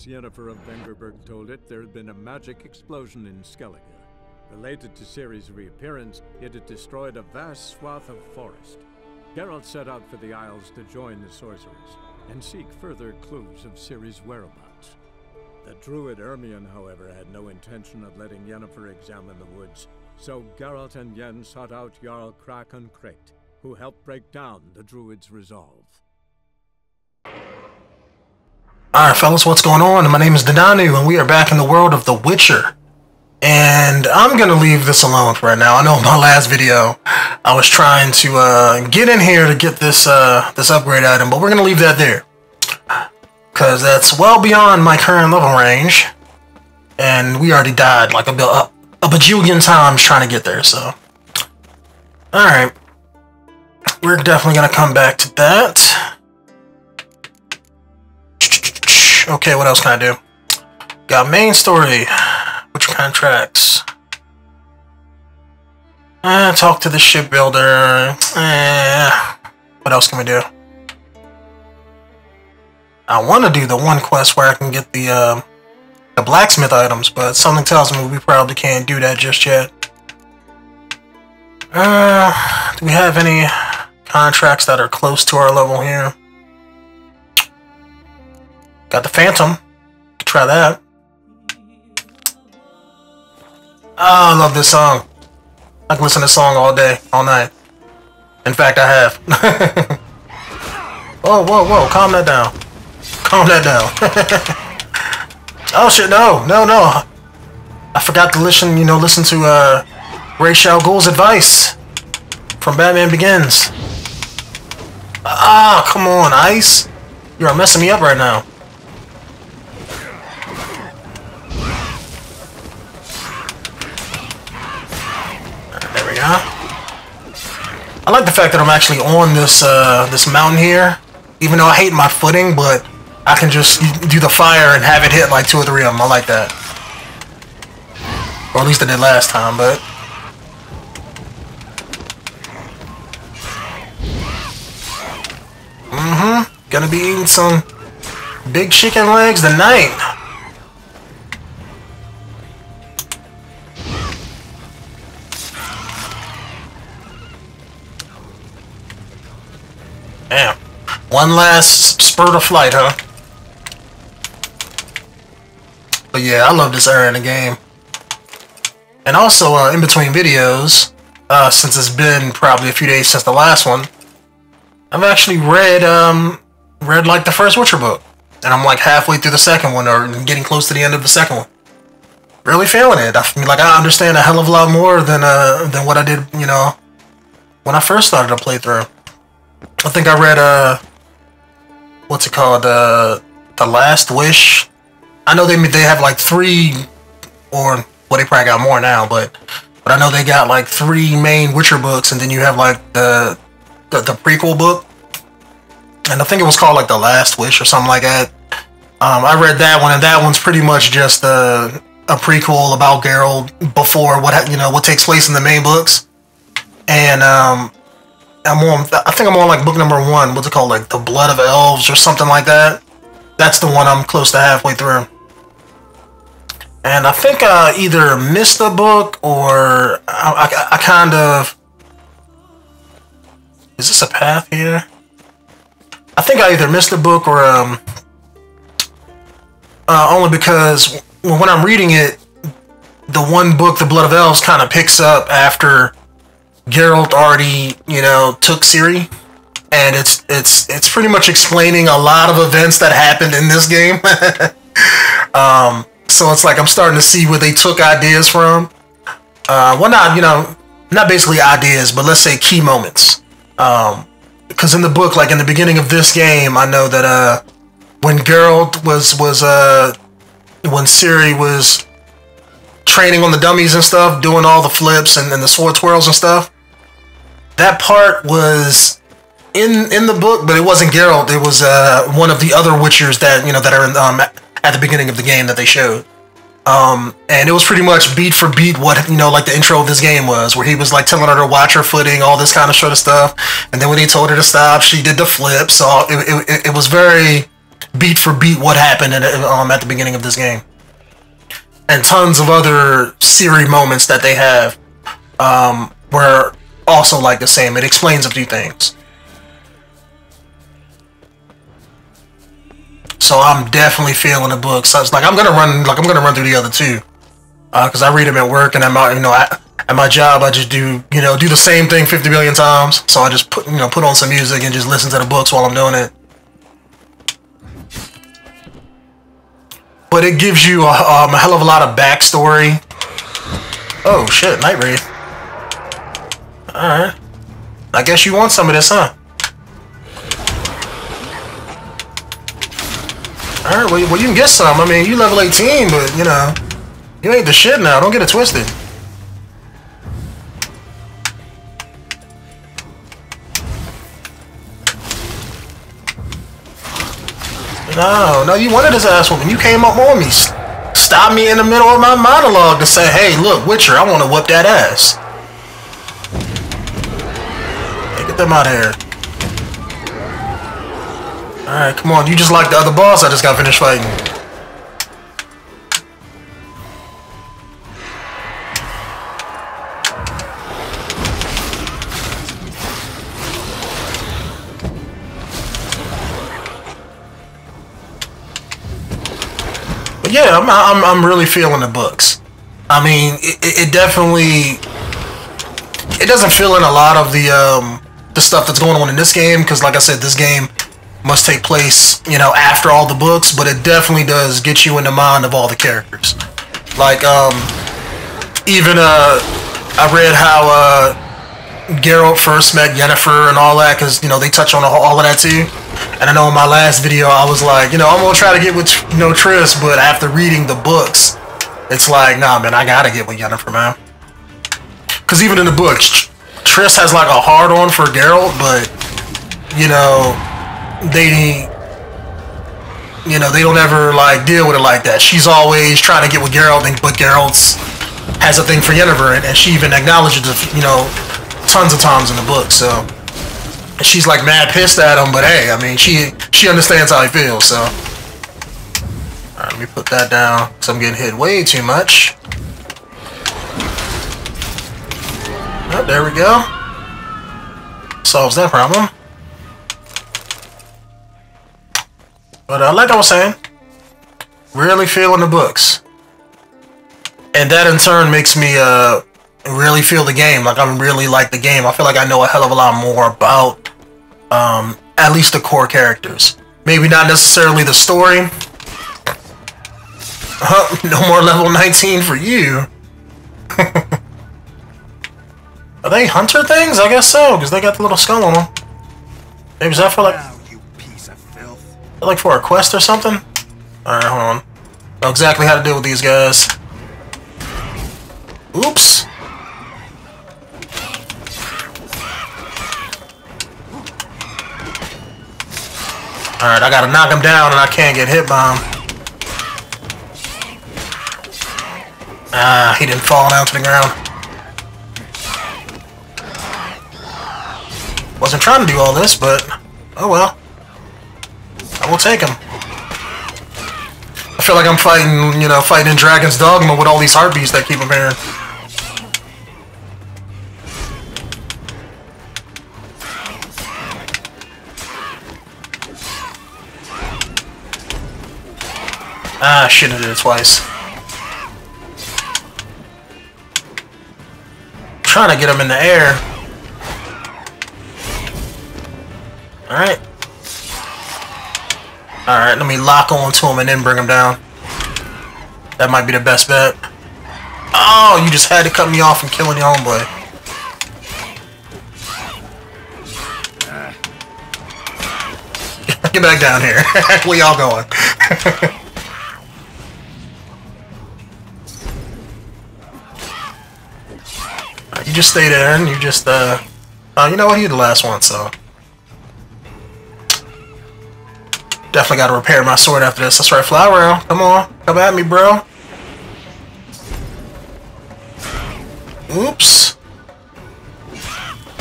as Yennefer of Vengerberg told it, there had been a magic explosion in Skellige. Related to Ciri's reappearance, it had destroyed a vast swath of forest. Geralt set out for the Isles to join the sorcerers and seek further clues of Ciri's whereabouts. The druid Ermion, however, had no intention of letting Yennefer examine the woods, so Geralt and Yen sought out Jarl 𝐴𝐵𝐿, who helped break down the druid's resolve. Alright fellas, what's going on? My name is Denonu, and we are back in the world of The Witcher. And I'm gonna leave this alone for right now. I know in my last video I was trying to get in here to get this this upgrade item, but we're gonna leave that there. Cause that's well beyond my current level range. And we already died like a bajillion times trying to get there, so. Alright. We're definitely gonna come back to that. Okay, what else can I do? Got main story. Which contracts? Talk to the shipbuilder. What else can we do? I want to do the one quest where I can get the blacksmith items, but something tells me we probably can't do that just yet. Do we have any contracts that are close to our level here? Got the Phantom. Could try that. Oh, I love this song. I can listen to this song all day, all night. In fact, I have. Whoa, whoa, whoa. Calm that down. Calm that down. Oh, shit. No, no, no. I forgot to listen, listen to 𝐥𝐤𝐤's advice from Batman Begins. Ah, come on, Ice. You are messing me up right now. There we go. I like the fact that I'm actually on this this mountain here, even though I hate my footing, but I can just do the fire and have it hit like 2 or 3 of them. I like that. Or at least I did last time, but. Gonna be eating some big chicken legs tonight. Damn. One last spurt of flight, huh? But yeah, I love this area in the game. And also, in between videos, since it's been probably a few days since the last one, I've actually read like the first Witcher book. And I'm like halfway through the second one, or getting close to the end of the second one. Really feeling it. I mean, like, I understand a hell of a lot more than what I did, when I first started to play through. I think I read, what's it called, The Last Wish. I know they have like 3, or, well, they probably got more now, but I know they got like 3 main Witcher books, and then you have like the prequel book. And I think it was called like The Last Wish or something like that. I read that one, and that one's pretty much just a prequel about Geralt before what takes place in the main books. And I think I'm on like book number 1. What's it called? Like The Blood of Elves or something like that. That's the one I'm close to halfway through. And I think I either missed a book, or I kind of... Is this a path here? I think I either missed a book, or only because when I'm reading it, the one book, The Blood of Elves, kind of picks up after Geralt already, took Ciri, and it's pretty much explaining a lot of events that happened in this game. So it's like I'm starting to see where they took ideas from. Well, not basically ideas, but let's say key moments. Because in the book, like in the beginning of this game, I know that when Geralt when Ciri was training on the dummies and stuff, doing all the flips and the sword twirls and stuff, that part was in the book, but it wasn't Geralt. It was one of the other Witchers that that are at the beginning of the game that they showed. And it was pretty much beat for beat what, like the intro of this game was, where he was like telling her to watch her footing, all this kind of sort of stuff. And then when he told her to stop, she did the flip. So it was very, beat for beat what happened at the beginning of this game. And tons of other Ciri moments that they have were also like the same. It explains a few things. So I'm definitely feeling the book. So it's like I'm gonna run through the other two, because I read them at work, and at my job I just do the same thing 50 billion times. So I just put on some music and just listen to the books while I'm doing it. But it gives you a hell of a lot of backstory. Oh shit, Night Wraith. Alright. I guess you want some of this, huh? Alright, well you can get some. I mean, you level 18, but you ain't the shit now. Don't get it twisted. No, you wanted this ass whooping. You came up on me. Stop me in the middle of my monologue to say, hey, look, Witcher, I want to whoop that ass. Hey, get them out of here. Alright, come on. You just like the other boss I just got finished fighting. But yeah, I'm really feeling the books. I mean, it definitely, it doesn't fill in a lot of the stuff that's going on in this game, because like I said, this game must take place after all the books, but it definitely does get you in the mind of all the characters. Like even I read how Geralt first met Yennefer and all that, because they touch on all of that too. And I know in my last video I was like, I'm gonna try to get with Triss, but after reading the books, it's like, nah, man, I gotta get with Yennefer, man. Because even in the books, Triss has like a hard on for Geralt, but they don't ever like deal with it like that. She's always trying to get with Geralt, but Geralt has a thing for Yennefer, and she even acknowledges it, tons of times in the book. So she's like mad pissed at him, but hey, I mean, she understands how he feels. So alright, let me put that down, because I'm getting hit way too much. Oh, there we go. Solves that problem. But like I was saying, really feeling the books. And that in turn makes me really feel the game. Like I really like the game. I feel like I know a hell of a lot more about at least the core characters. Maybe not necessarily the story. No more level 19 for you. Are they hunter things? I guess so, because they got the little skull on them. Maybe is that for like, like for a quest or something? Alright, hold on. Know exactly how to deal with these guys. Oops. Alright, I gotta knock him down and I can't get hit by him. Ah, he didn't fall down to the ground. Wasn't trying to do all this, but oh well. I will take him. I feel like I'm fighting, fighting in Dragon's Dogma with all these heartbeats that keep appearing. Ah, shit, I did it twice. I'm trying to get him in the air. Alright. Alright, let me lock onto him and then bring him down. That might be the best bet. Oh, you just had to cut me off from killing your homeboy. Get back down here. Where y'all going? You just stay there and you just, oh, you know what? You're the last one, so. Definitely gotta repair my sword after this. That's right, fly around. Come on. Come at me, bro. Oops.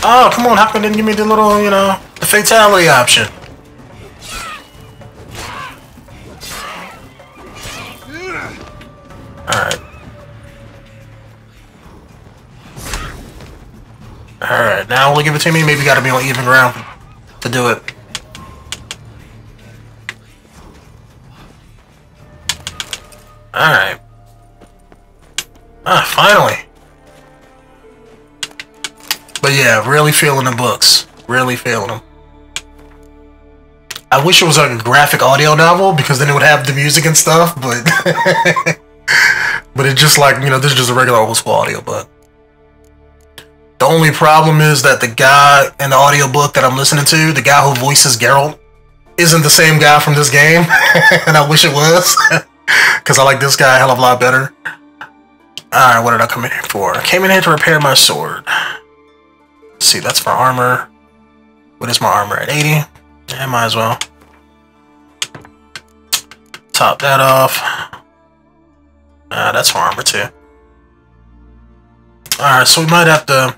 Oh, come on. How come they didn't give me the little, the fatality option? Alright. Alright, now will he give it to me? Maybe gotta be on even ground to do it. Alright. Ah, finally. But yeah, really feeling the books. Really feeling them. I wish it was like a graphic audio novel because then it would have the music and stuff, but but it's just like, you know, this is just a regular old school audio book. The only problem is that the guy in the audiobook that I'm listening to, the guy who voices Geralt, isn't the same guy from this game, and I wish it was, because I like this guy a hell of a lot better. Alright, what did I come in here for? I came in here to repair my sword. Let's see, that's for armor. What is my armor at 80? Yeah, might as well. Top that off. That's for armor too. Alright, so we might have to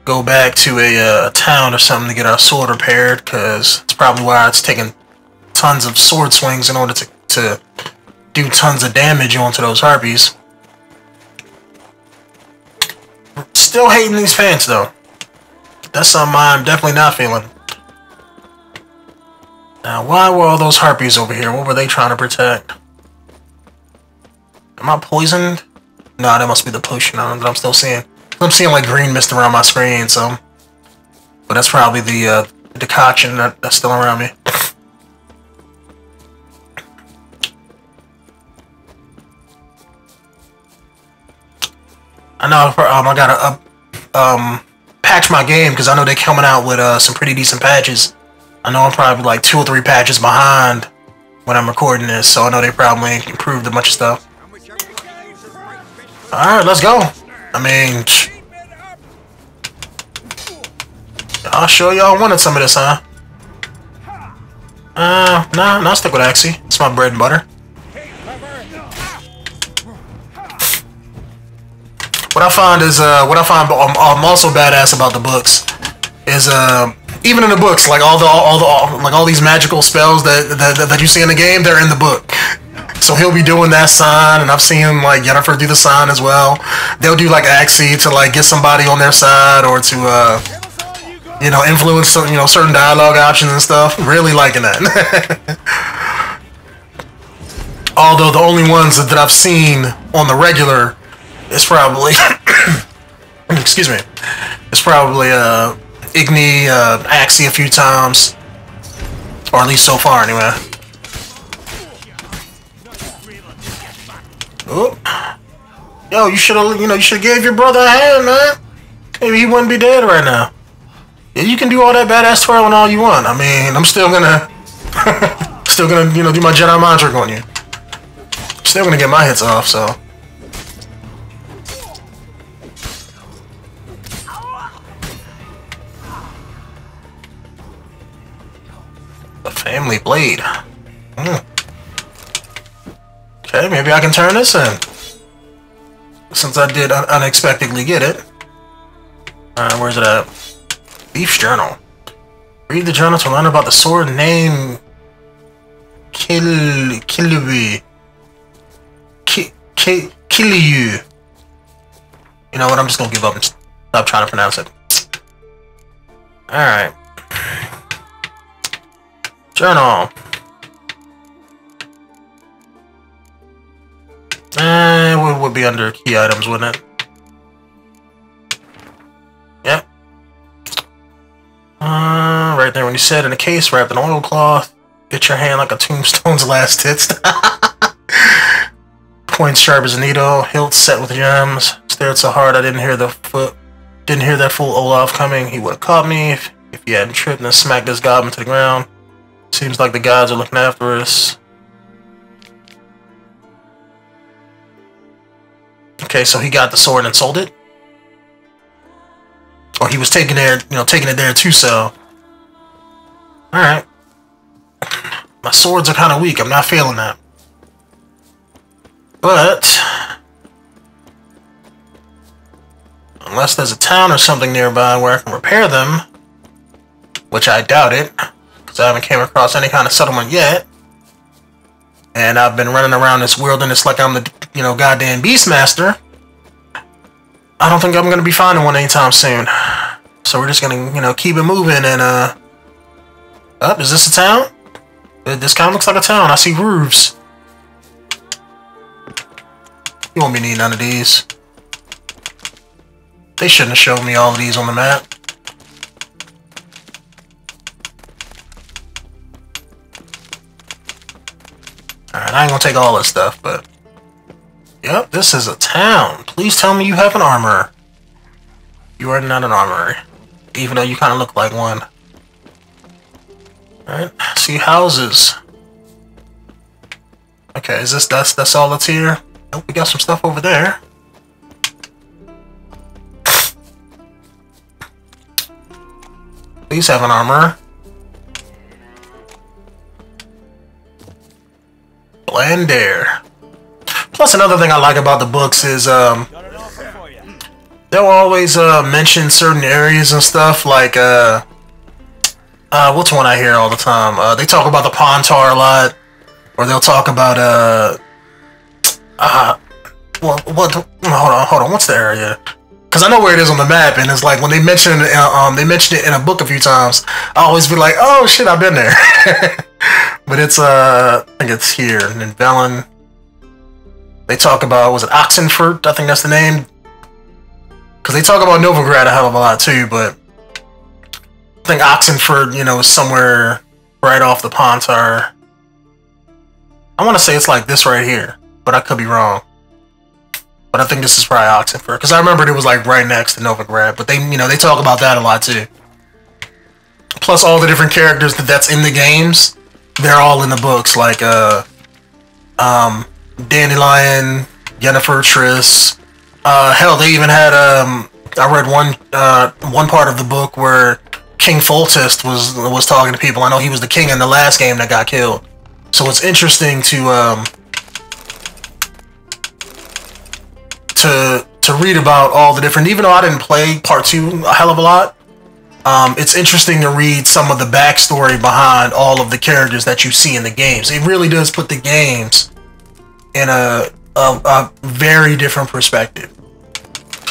go back to a town or something to get our sword repaired, because it's probably why it's taking tons of sword swings in order to do tons of damage onto those harpies. Still hating these fans though. That's something I'm definitely not feeling. Now, why were all those harpies over here? What were they trying to protect? Am I poisoned? No, that must be the potion that I'm still seeing. I'm seeing like green mist around my screen, so. But that's probably the decoction that's still around me. I know I gotta patch my game because I know they're coming out with some pretty decent patches. I know I'm probably like 2 or 3 patches behind when I'm recording this, so I know they probably improved a bunch of stuff. Alright, let's go. I mean, I'll show y'all wanted some of this, huh? Nah, I'll stick with 𝐥𝐤𝐤. It's my bread and butter. What I find is, I'm also badass about the books is, even in the books, like all these magical spells that you see in the game, they're in the book. So he'll be doing that sign, and I've seen like Yennefer do the sign as well. They'll do like 𝐥𝐤𝐤 to like get somebody on their side or to you know, influence certain dialogue options and stuff. Really liking that. Although the only ones that I've seen on the regular is probably excuse me. It's probably 𝐥𝐤𝐤, 𝐥𝐤𝐤 a few times, or at least so far anyway. Oh. Yo, you should have gave your brother a hand, man. Maybe he wouldn't be dead right now. Yeah, you can do all that badass twirling all you want. I mean, I'm still gonna do my Jedi mind trick on you. Still gonna get my hits off, so. The family blade. Okay, maybe I can turn this in. Since I did unexpectedly get it. Alright, where's it at? Beef's journal. Read the journal to learn about the sword named 𝐾𝐨𝐤𝐤. 𝐾𝐨𝐤𝐤. You know what? I'm just gonna give up and stop trying to pronounce it. Alright. Journal. It would be under key items, wouldn't it? Yep. Right there when you said in a case wrapped in oilcloth. Get your hand like a tombstone's last tits. Point sharp as a needle, hilt set with gems. Stared so hard I didn't hear that fool Olaf coming. He would have caught me if he hadn't tripped and smacked this goblin to the ground. Seems like the gods are looking after us. Okay, so he got the sword and sold it? Or he was taking it there to sell. Alright. My swords are kind of weak. I'm not feeling that. But unless there's a town or something nearby where I can repair them, which I doubt it, because I haven't came across any kind of settlement yet. and I've been running around this wilderness like I'm the, you know, goddamn Beastmaster, I don't think I'm gonna be finding one anytime soon. So we're just gonna, you know, keep it moving and is this a town? This kind of looks like a town. I see roofs. You won't be needing none of these. They shouldn't have showed me all of these on the map. Alright, I ain't gonna take all this stuff, but... Yep, this is a town. Please tell me you have an armor. You are not an armor. Even though you kind of look like one. Alright, see houses. Okay, is this that's all that's here? Nope, we got some stuff over there. Please have an armor. Bland air. Plus, another thing I like about the books is they'll always mention certain areas and stuff. Like what's one I hear all the time? They talk about the Pontar a lot, or they'll talk about hold on, what's the area? Because I know where it is on the map, and it's like when they mention it in a book a few times, I always be like, oh shit, I've been there. But it's I think it's here in Velen. They talk about, was it Oxenfurt? I think that's the name. Because they talk about Novigrad a hell of a lot too, but I think Oxenfurt, you know, is somewhere right off the Pontar. I want to say it's like this right here, but I could be wrong. But I think this is probably Oxenfurt, because I remember it was like right next to Novigrad. But they, you know, they talk about that a lot too. Plus all the different characters that's in the games, they're all in the books. Like Dandelion, Yennefer, Triss. Hell, they even had I read one part of the book where King Foltest was talking to people. I know he was the king in the last game that got killed. So it's interesting to read about all the different, even though I didn't play part 2 a hell of a lot, it's interesting to read some of the backstory behind all of the characters that you see in the games. It really does put the games in a very different perspective.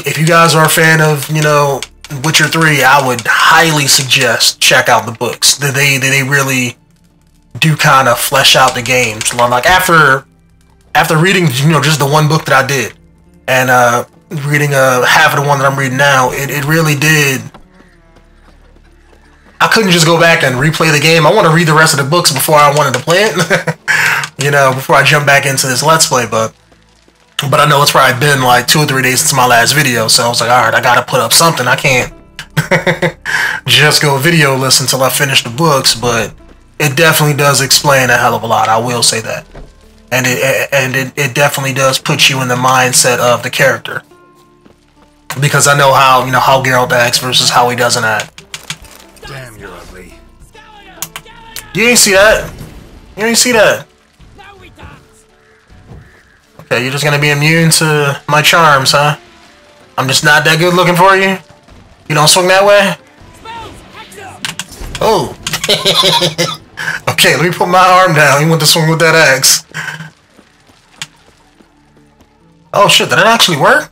If you guys are a fan of, you know, Witcher 3, I would highly suggest check out the books. They really do kind of flesh out the games. Like after reading, you know, just the one book that I did, and reading half of the one that I'm reading now, it really did. I couldn't just go back and replay the game. I want to read the rest of the books before I wanted to play it. You know, before I jump back into this Let's Play, but I know it's probably been like 2 or 3 days since my last video, so I was like, alright, I gotta put up something. I can't just go video listen until I finish the books, but it definitely does explain a hell of a lot, I will say that. And it definitely does put you in the mindset of the character. Because I know how, you know, how Geralt acts versus how he doesn't act. Damn, you're ugly. You ain't see that. You ain't see that. Okay, you're just gonna be immune to my charms, huh? I'm just not that good looking for you? You don't swing that way? Oh. Okay, let me put my arm down. You want to swing with that axe. Oh shit, did that actually work?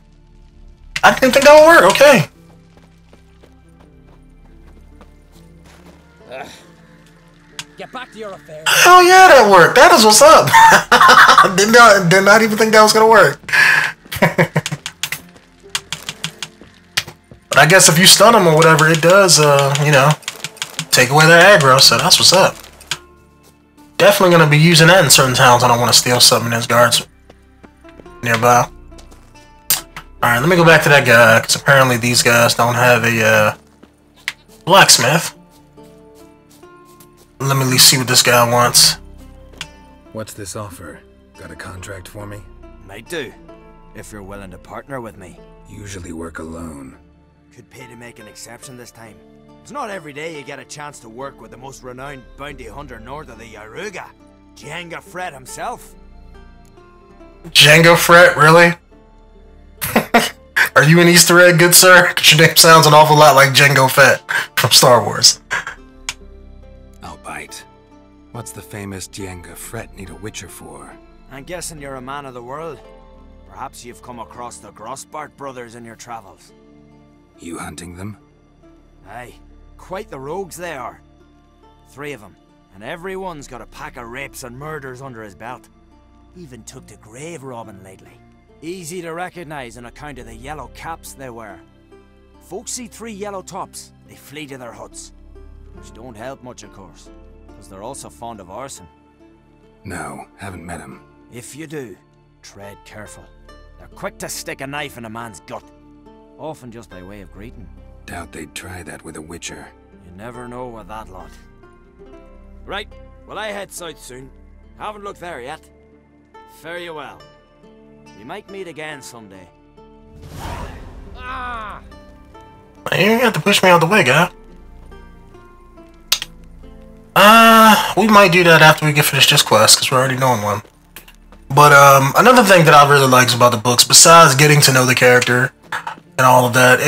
I didn't think that would work, okay. Get back to your affairs. Hell yeah, that worked. That is what's up. Did not even think that was gonna work. But I guess if you stun them or whatever, it does, you know, take away their aggro, so that's what's up. Definitely gonna be using that in certain towns. I don't want to steal something as guards nearby. Alright, let me go back to that guy, because apparently these guys don't have a blacksmith. Let me at least see what this guy wants. What's this offer? Got a contract for me? Might do, if you're willing to partner with me. Usually work alone. Could pay to make an exception this time. It's not every day you get a chance to work with the most renowned bounty hunter north of the Yaruga, Django Fred himself. Django Fred, really? Are you an Easter egg, good sir? 'Cause your name sounds an awful lot like Jango Fett from Star Wars. I'll bite. What's the famous 𝐤𝐤𝐤 need a witcher for? I'm guessing you're a man of the world. Perhaps you've come across the Grossbart brothers in your travels. You hunting them? Aye, quite the rogues they are. 3 of them, and every one's got a pack of rapes and murders under his belt. Even took to grave robbing lately. Easy to recognize on account of the yellow caps they wear. Folks see 3 yellow tops, they flee to their huts. Which don't help much, of course, because they're also fond of arson. No, haven't met him. If you do, tread careful. They're quick to stick a knife in a man's gut, often just by way of greeting. Doubt they'd try that with a witcher. You never know with that lot. Right, well I head south soon. Haven't looked there yet. Fare you well. We might meet again someday. Ah! You have to push me out the way, guy. We might do that after we get finished this quest, because we're already doing one. But, another thing that I really like about the books, besides getting to know the character and all of that,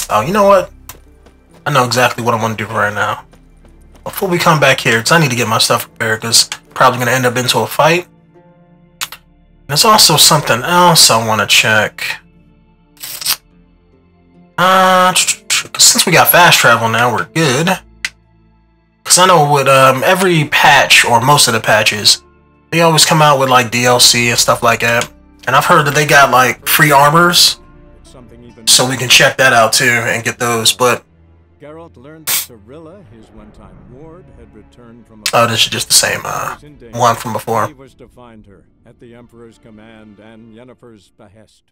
oh, you know what? I know exactly what I want to do right now. Before we come back here, because I need to get my stuff prepared, because probably going to end up into a fight. There's also something else I want to check. Since we got fast travel now, we're good. Because I know with every patch, or most of the patches, they always come out with like DLC and stuff like that. And I've heard that they got like free armors. So we can check that out too and get those. But Geralt learned that Cirilla, his one-time ward, had returned from oh, this is just the same one from before. He was to find her at the Emperor's command and Yennefer's behest.